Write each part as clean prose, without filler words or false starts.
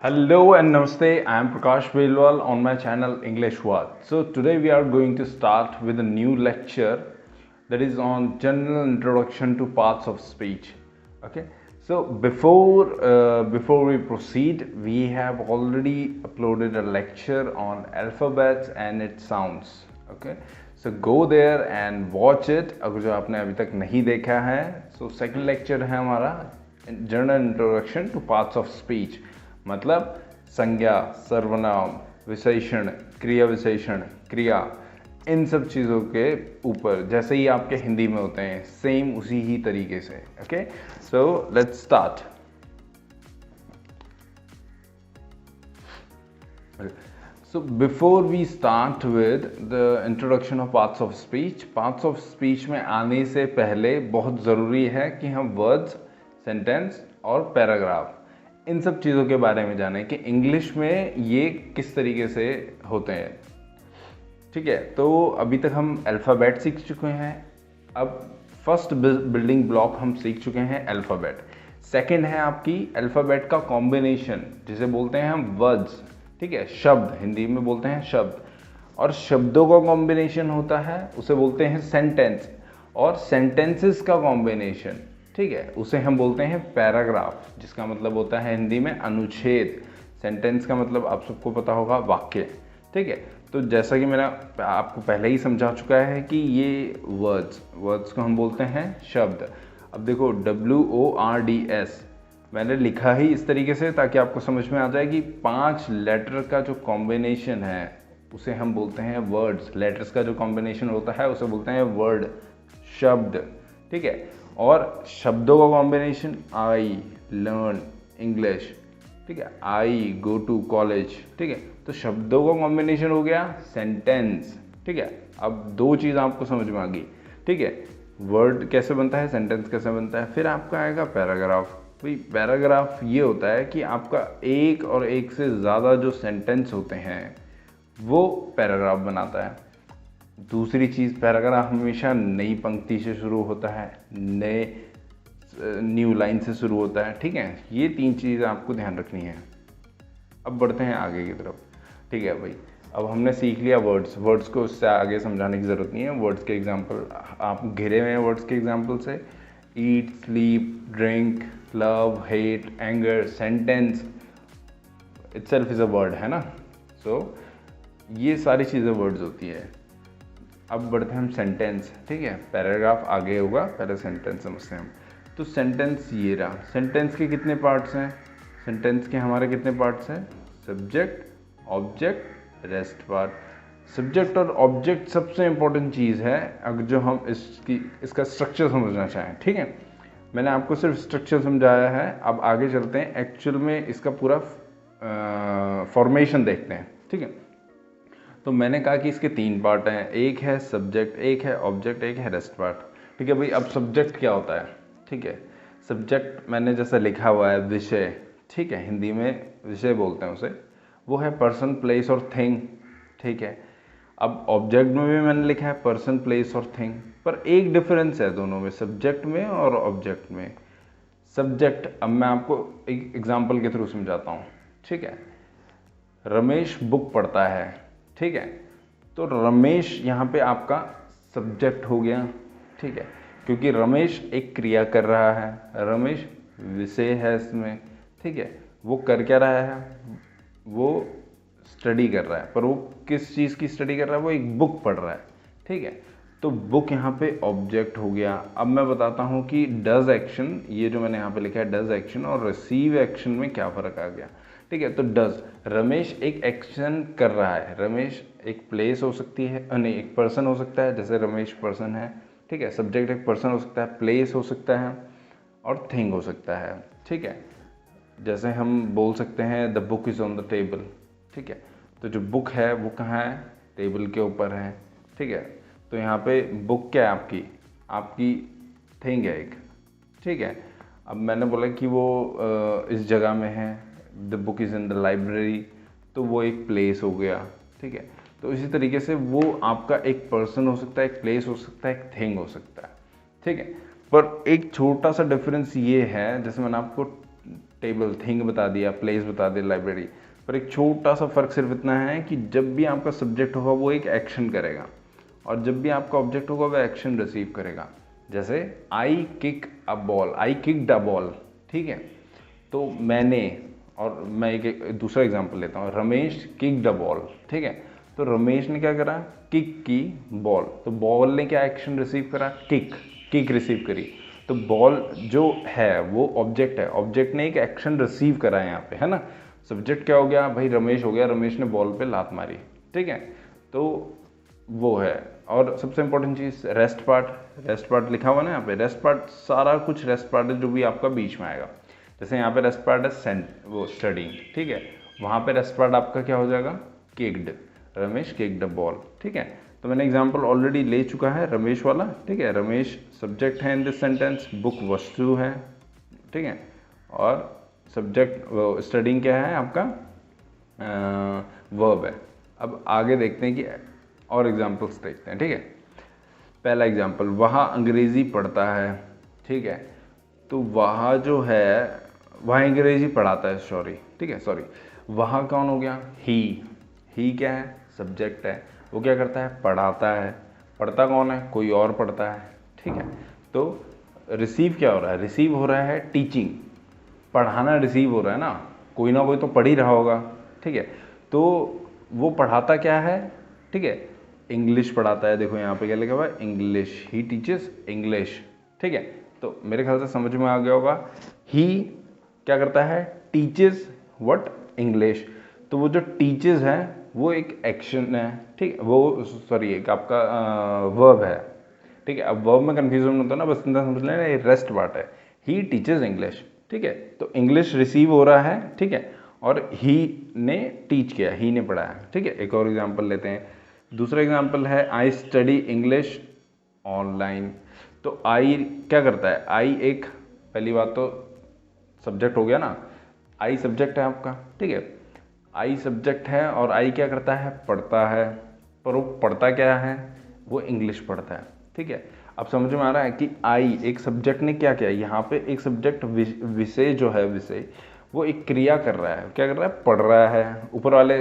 Hello and Namaste. I am Prakash Velwal on my channel English Word. So today we are going to start with a new lecture that is on general introduction to parts of speech. Okay. So before we proceed, we have already uploaded a lecture on alphabets and its sounds. Okay. So go there and watch it. अगर जो आपने अभी तक नहीं देखा है, so second lecture है हमारा general introduction to parts of speech. मतलब संज्ञा, सर्वनाम, विशेषण, क्रिया विशेषण, क्रिया, इन सब चीज़ों के ऊपर जैसे ही आपके हिंदी में होते हैं सेम उसी ही तरीके से. Okay, so let's start. So before we start with the introduction of parts of speech में आने से पहले बहुत ज़रूरी है कि हम वर्ड्स, सेंटेंस और पैराग्राफ इन सब चीज़ों के बारे में जानें कि इंग्लिश में ये किस तरीके से होते हैं. ठीक है, तो अभी तक हम अल्फ़ाबेट सीख चुके हैं. अब फर्स्ट बिल्डिंग ब्लॉक हम सीख चुके हैं अल्फ़ाबेट. सेकंड है आपकी अल्फ़ाबेट का कॉम्बिनेशन जिसे बोलते हैं हम वर्ड्स. ठीक है, शब्द, हिंदी में बोलते हैं शब्द, और शब्दों का कॉम्बिनेशन होता है उसे बोलते हैं सेंटेंस, और सेंटेंसेस का कॉम्बिनेशन, ठीक है, उसे हम बोलते हैं पैराग्राफ, जिसका मतलब होता है हिंदी में अनुच्छेद. सेंटेंस का मतलब आप सबको पता होगा वाक्य. ठीक है, तो जैसा कि मैंने आपको पहले ही समझा चुका है कि ये वर्ड्स को हम बोलते हैं शब्द. अब देखो WORDS मैंने लिखा ही इस तरीके से ताकि आपको समझ में आ जाए कि 5 लेटर का जो कॉम्बिनेशन है उसे हम बोलते हैं वर्ड्स. लेटर्स का जो कॉम्बिनेशन होता है उसे बोलते हैं वर्ड, शब्द. ठीक है, और शब्दों का कॉम्बिनेशन आई लर्न इंग्लिश. ठीक है, आई गो टू कॉलेज. ठीक है, तो शब्दों का कॉम्बिनेशन हो गया सेंटेंस. ठीक है, अब 2 चीज़ आपको समझ में आ गई. ठीक है, वर्ड कैसे बनता है, सेंटेंस कैसे बनता है. फिर आपका आएगा पैराग्राफ. भाई पैराग्राफ ये होता है कि आपका एक और एक से ज़्यादा जो सेंटेंस होते हैं वो पैराग्राफ बनाता है. दूसरी चीज़, पैराग्राफ हमेशा नई पंक्ति से शुरू होता है, न्यू लाइन से शुरू होता है. ठीक है, ये 3 चीज़ आपको ध्यान रखनी है. अब बढ़ते हैं आगे की तरफ. ठीक है भाई, अब हमने सीख लिया वर्ड्स को उससे आगे समझाने की ज़रूरत नहीं है. वर्ड्स के एग्जाम्पल आप घिरे हुए हैं वर्ड्स के एग्जाम्पल से. Eat, sleep, drink, love, hate, anger, sentence itself is a word, है ना. सो ये सारी चीज़ें वर्ड्स होती है. अब बढ़ते हैं हम सेंटेंस. ठीक है, पैराग्राफ आगे होगा, पहले सेंटेंस समझते हैं हम. तो सेंटेंस ये रहा. सेंटेंस के कितने पार्ट्स हैं, सेंटेंस के हमारे कितने पार्ट्स हैं, subject, object, rest part. Subject और ऑब्जेक्ट सबसे इंपॉर्टेंट चीज़ है अगर जो हम इसका स्ट्रक्चर समझना चाहें. ठीक है, मैंने आपको सिर्फ स्ट्रक्चर समझाया है. अब आगे चलते हैं, एक्चुअल में इसका पूरा फॉर्मेशन देखते हैं. ठीक है, तो मैंने कहा कि इसके 3 पार्ट हैं. एक है सब्जेक्ट, एक है ऑब्जेक्ट, एक है रेस्ट पार्ट. ठीक है भाई, अब सब्जेक्ट क्या होता है. ठीक है, सब्जेक्ट मैंने जैसा लिखा हुआ है विषय. ठीक है, हिंदी में विषय बोलते हैं उसे. वो है पर्सन, प्लेस और थिंग. ठीक है, अब ऑब्जेक्ट में भी मैंने लिखा है पर्सन, प्लेस और थिंग, पर एक डिफरेंस है दोनों में, सब्जेक्ट में और ऑब्जेक्ट में. सब्जेक्ट, अब मैं आपको एक एग्जाम्पल के थ्रू समझाता हूँ. ठीक है, रमेश बुक पढ़ता है. ठीक है, तो रमेश यहाँ पे आपका सब्जेक्ट हो गया. ठीक है, क्योंकि रमेश एक क्रिया कर रहा है, रमेश विषय है इसमें. ठीक है, वो कर क्या रहा है, वो स्टडी कर रहा है, पर वो किस चीज़ की स्टडी कर रहा है, वो एक बुक पढ़ रहा है. ठीक है, तो बुक यहाँ पे ऑब्जेक्ट हो गया. अब मैं बताता हूँ कि डज एक्शन, ये जो मैंने यहाँ पे लिखा है डज एक्शन और रिसीव एक्शन में क्या फ़र्क आ गया. ठीक है, तो डज, रमेश एक एक्शन कर रहा है. रमेश एक प्लेस हो सकती है, नहीं एक पर्सन हो सकता है, जैसे रमेश पर्सन है. ठीक है, सब्जेक्ट एक पर्सन हो सकता है, प्लेस हो सकता है और थिंग हो सकता है. ठीक है, जैसे हम बोल सकते हैं the book is on the table. ठीक है, तो जो बुक है वो कहाँ है, टेबल के ऊपर है. ठीक है, तो यहाँ पे बुक क्या है, आपकी थिंग है एक. ठीक है, अब मैंने बोला कि वो इस जगह में है, the book is in the library, तो वो एक प्लेस हो गया. ठीक है, तो इसी तरीके से वो आपका एक पर्सन हो सकता है, एक प्लेस हो सकता है, एक थिंग हो सकता है. ठीक है, पर एक छोटा सा डिफरेंस ये है, जैसे मैंने आपको टेबल, थिंग बता दिया, प्लेस बता दिया, लाइब्रेरी। पर एक छोटा सा फ़र्क सिर्फ इतना है कि जब भी आपका सब्जेक्ट होगा वो एक एक्शन करेगा, और जब भी आपका ऑब्जेक्ट होगा वह एक्शन रिसीव करेगा। जैसे I kick a ball, I kicked a ball, ठीक है। तो मैंने, और मैं एक दूसरा एग्जांपल लेता हूँ, रमेश किक्ड अ बॉल, ठीक है। तो रमेश ने क्या करा, किक की बॉल, तो बॉल ने क्या एक्शन रिसीव करा, किक रिसीव करी। तो बॉल जो है वो ऑब्जेक्ट है, ऑब्जेक्ट ने एक एक्शन रिसीव करा है यहाँ पे, है ना। सब्जेक्ट क्या हो गया भाई, रमेश हो गया, रमेश ने बॉल पे लात मारी, ठीक है। तो वो है। और सबसे इंपॉर्टेंट चीज़ रेस्ट पार्ट लिखा हुआ ना यहाँ पे, रेस्ट पार्ट सारा कुछ रेस्ट पार्ट है जो भी आपका बीच में आएगा। जैसे यहाँ पे रेस्ट पार्ट है वो स्टडिंग, ठीक है। वहाँ पे रेस्ट पार्ट आपका क्या हो जाएगा, kicked, Ramesh kicked a ball, ठीक है। तो मैंने एग्जांपल ऑलरेडी ले चुका है रमेश वाला, ठीक है। रमेश सब्जेक्ट है इन दिस सेंटेंस, बुक वस्तु है, ठीक है। और सब्जेक्ट स्टडिंग क्या है आपका, वर्ब है। अब आगे देखते हैं कि और एग्जांपल्स देखते हैं, ठीक है। पहला एग्जांपल, वहाँ अंग्रेज़ी पढ़ता है, ठीक है। तो वहाँ जो है, वहाँ अंग्रेज़ी पढ़ाता है, ठीक है, वहाँ कौन हो गया, ही क्या है, सब्जेक्ट है। वो क्या करता है, पढ़ाता है। पढ़ता कौन है, कोई और पढ़ता है, ठीक है। तो रिसीव क्या हो रहा है, रिसीव हो रहा है टीचिंग, पढ़ाना रिसीव हो रहा है ना कोई तो पढ़ ही रहा होगा, ठीक है। तो वो पढ़ाता क्या है, ठीक है, इंग्लिश पढ़ाता है। देखो यहाँ पे क्या लिखा हुआ है, इंग्लिश, ही टीचेस इंग्लिश, ठीक है। तो मेरे ख्याल से समझ में आ गया होगा, ही क्या करता है, टीचेस व्हाट, इंग्लिश। तो वो जो टीचेस है वो एक एक्शन है, ठीक है, वो सॉरी एक आपका वर्ब है, ठीक है। अब वर्ब में कन्फ्यूजन होता है ना, बस इतना समझ लेना, ये रेस्ट पार्ट है, ही टीचेस इंग्लिश, ठीक है। तो इंग्लिश रिसीव हो रहा है, ठीक है, और ही ने टीच किया, ही ने पढ़ाया, ठीक है। एक और एग्जांपल लेते हैं। दूसरा एग्जांपल है, आई स्टडी इंग्लिश ऑनलाइन। तो आई क्या करता है, आई एक, पहली बात तो सब्जेक्ट हो गया ना, आई सब्जेक्ट है आपका, ठीक है। आई सब्जेक्ट है और आई क्या करता है, पढ़ता है। पर वो पढ़ता क्या है, वो इंग्लिश पढ़ता है, ठीक है। अब समझ में आ रहा है कि आई एक सब्जेक्ट ने क्या किया, यहाँ पे एक सब्जेक्ट विषय जो है, विषय वो एक क्रिया कर रहा है, क्या कर रहा है, पढ़ रहा है। ऊपर वाले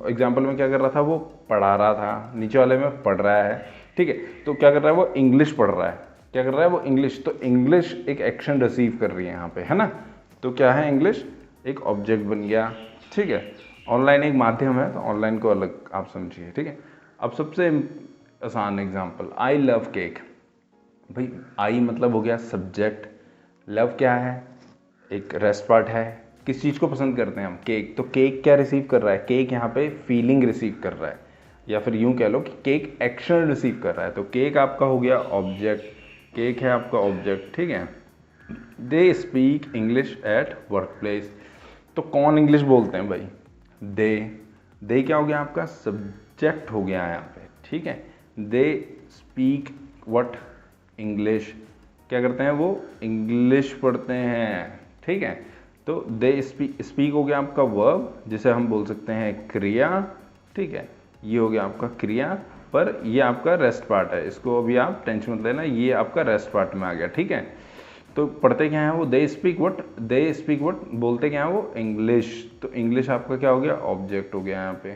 एग्जाम्पल में क्या कर रहा था, वो पढ़ा रहा था, नीचे वाले में पढ़ रहा है, ठीक है। तो क्या कर रहा है, वो इंग्लिश पढ़ रहा है, क्या कर रहा है, वो इंग्लिश। तो इंग्लिश एक एक्शन रिसीव कर रही है यहाँ पे, है ना। तो क्या है, इंग्लिश एक ऑब्जेक्ट बन गया, ठीक है। ऑनलाइन एक माध्यम है, तो ऑनलाइन को अलग आप समझिए, ठीक है। अब सबसे आसान एग्जांपल, आई लव केक। भाई आई मतलब हो गया सब्जेक्ट, लव क्या है, एक रेस्ट पार्ट है, किस चीज़ को पसंद करते हैं हम, केक। तो केक क्या रिसीव कर रहा है, केक यहाँ पे फीलिंग रिसीव कर रहा है, या फिर यूँ कह लो कि केक एक्शन रिसीव कर रहा है। तो केक आपका हो गया ऑब्जेक्ट, केक है आपका ऑब्जेक्ट, ठीक है। They speak English at work place. तो कौन इंग्लिश बोलते हैं भाई, दे क्या हो गया आपका, सब्जेक्ट हो गया यहाँ पे, ठीक है। दे स्पीक व्हाट, इंग्लिश, क्या करते हैं, वो इंग्लिश पढ़ते हैं, ठीक है। तो दे स्पीक हो गया आपका वर्ब, जिसे हम बोल सकते हैं क्रिया, ठीक है। ये हो गया आपका क्रिया, पर ये आपका रेस्ट पार्ट है, इसको अभी आप टेंशन मत लेना, ये आपका रेस्ट पार्ट में आ गया, ठीक है। तो पढ़ते क्या है वो, दे स्पीक वट, बोलते क्या है वो, इंग्लिश। तो इंग्लिश आपका क्या हो गया, ऑब्जेक्ट हो गया यहाँ पे,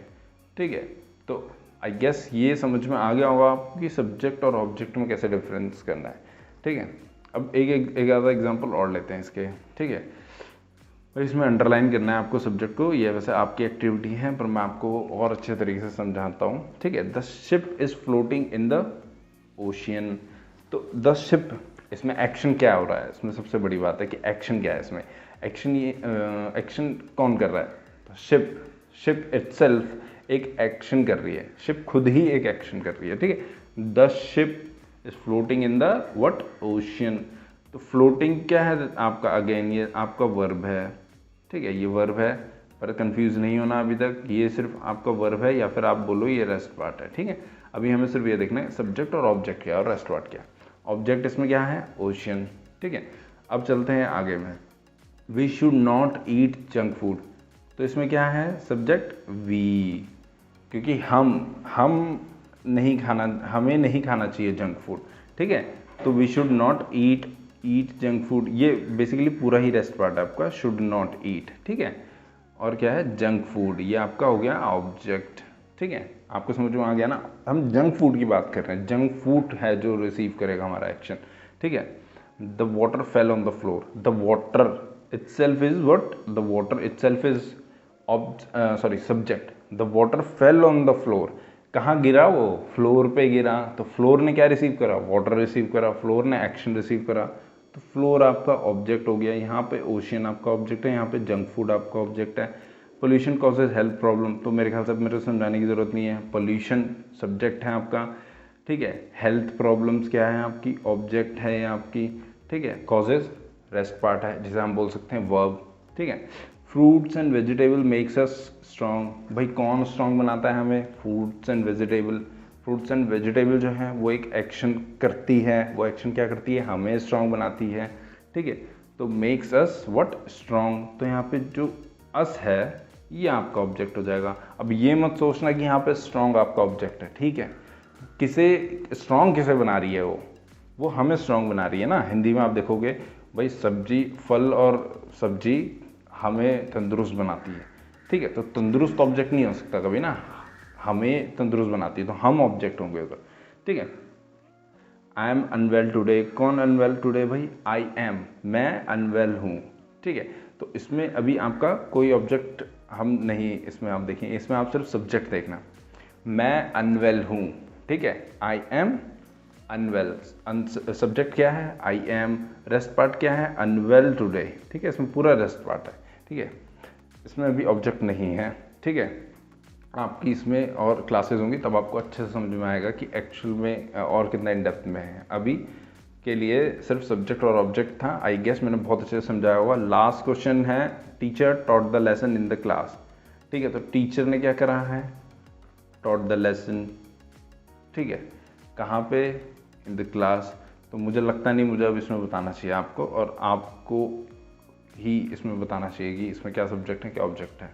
ठीक है। तो आई गेस ये समझ में आ गया होगा आपको कि सब्जेक्ट और ऑब्जेक्ट में कैसे डिफरेंस करना है, ठीक है। अब एक आधा एग्जांपल और लेते हैं इसके, ठीक है। और इसमें अंडरलाइन करना है आपको सब्जेक्ट को, ये वैसे आपकी एक्टिविटी है, पर मैं आपको और अच्छे तरीके से समझाता हूँ, ठीक है। The ship is floating in the ocean. तो द शिप, इसमें एक्शन क्या हो रहा है, इसमें सबसे बड़ी बात है कि एक्शन क्या है इसमें। एक्शन, ये एक्शन कौन कर रहा है, तो शिप इटसेल्फ एक एक्शन कर रही है, शिप खुद ही एक एक्शन कर रही है, ठीक है। The ship is floating in the what, ocean. तो फ्लोटिंग क्या है आपका, अगेन ये आपका वर्ब है, ठीक है, ये वर्ब है, पर कंफ्यूज नहीं होना अभी तक, ये सिर्फ आपका वर्ब है, या फिर आप बोलो ये रेस्ट पार्ट है, ठीक है। अभी हमें सिर्फ ये देखना है सब्जेक्ट और ऑब्जेक्ट क्या और रेस्ट पार्ट क्या। ऑब्जेक्ट इसमें क्या है, ओशियन, ठीक है। अब चलते हैं आगे में, we should not eat junk food. तो इसमें क्या है, सब्जेक्ट वी, क्योंकि हम नहीं खाना, हमें नहीं खाना चाहिए जंक फूड, ठीक है। तो we should not eat, eat junk food, ये बेसिकली पूरा ही रेस्ट पार्ट है आपका, शुड नॉट ईट, ठीक है। और क्या है, जंक फूड, ये आपका हो गया ऑब्जेक्ट, ठीक है। आपको समझ में आ गया ना, हम जंक फूड की बात कर रहे हैं, जंक फूड है जो रिसीव करेगा हमारा एक्शन, ठीक है। The water fell on the floor, the water itself is what, the water itself is subject, the water fell on the floor, कहाँ गिरा वो, फ्लोर पे गिरा, तो फ्लोर ने क्या रिसीव करा, वाटर रिसीव करा, फ्लोर ने एक्शन रिसीव करा, तो फ्लोर आपका ऑब्जेक्ट हो गया। यहाँ पे ओशियन आपका ऑब्जेक्ट है, यहाँ पे जंक फूड आपका ऑब्जेक्ट है। पोल्यूशन कॉजेज हेल्थ प्रॉब्लम, तो मेरे ख्याल से मेरे को समझाने की ज़रूरत नहीं है, पोल्यूशन सब्जेक्ट है आपका, ठीक है। हेल्थ प्रॉब्लम्स क्या है आपकी, ऑब्जेक्ट है आपकी, ठीक है। कॉजेज रेस्ट पार्ट है जिसे हम बोल सकते हैं वर्ब, ठीक है। Fruits and vegetable makes us strong, भाई कौन स्ट्रॉन्ग बनाता है हमें, fruits and vegetable. Fruits and vegetable जो है वो एक एक्शन करती है, वो एक्शन क्या करती है, हमें स्ट्रॉन्ग बनाती है, ठीक है। तो मेक्स अस व्हाट, स्ट्रॉन्ग, तो यहाँ पे जो अस है ये आपका ऑब्जेक्ट हो जाएगा। अब ये मत सोचना कि यहाँ पे स्ट्रॉन्ग आपका ऑब्जेक्ट है, ठीक है। किसे स्ट्रॉन्ग किसे बना रही है, वो हमें स्ट्रॉन्ग बना रही है ना। हिंदी में आप देखोगे भाई सब्जी, फल और सब्जी हमें तंदुरुस्त बनाती है, ठीक है। तो तंदुरुस्त ऑब्जेक्ट नहीं हो सकता कभी ना, हमें तंदुरुस्त बनाती है, तो हम ऑब्जेक्ट होंगे उधर, ठीक है। आई एम अनवेल टुडे, कौन अनवेल टुडे, भाई आई एम, मैं अनवेल हूँ, ठीक है। तो इसमें अभी आपका कोई ऑब्जेक्ट हम नहीं, इसमें आप देखिए, इसमें आप सिर्फ सब्जेक्ट देखना, मैं अनवेल हूँ, ठीक है। आई एम अनवेल, सब्जेक्ट क्या है, आई एम, रेस्ट पार्ट क्या है, अनवेल टुडे, ठीक है। इसमें पूरा रेस्ट पार्ट है, ठीक है। इसमें अभी ऑब्जेक्ट नहीं है, ठीक है। आपकी इसमें और क्लासेस होंगी तब आपको अच्छे से समझ में आएगा कि एक्चुअल में और कितना इन डेप्थ में है। अभी के लिए सिर्फ सब्जेक्ट और ऑब्जेक्ट था, आई गेस मैंने बहुत अच्छे से समझाया होगा। लास्ट क्वेश्चन है, teacher taught the lesson in the class, ठीक है। तो टीचर ने क्या करा है, टॉट द लेसन, ठीक है। कहाँ पे, इन द क्लास। तो मुझे लगता नहीं मुझे अब इसमें बताना चाहिए आपको, और आपको ही इसमें बताना चाहिए कि इसमें क्या सब्जेक्ट है क्या ऑब्जेक्ट है।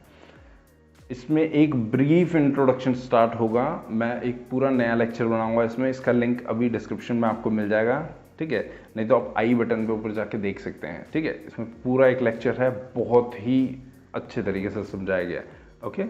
इसमें एक ब्रीफ इंट्रोडक्शन स्टार्ट होगा, मैं एक पूरा नया लेक्चर बनाऊंगा इसमें, इसका लिंक अभी डिस्क्रिप्शन में आपको मिल जाएगा, ठीक है। नहीं तो आप आई बटन पे ऊपर जाके देख सकते हैं, ठीक है। इसमें पूरा एक लेक्चर है, बहुत ही अच्छे तरीके से समझाया गया है, ओके।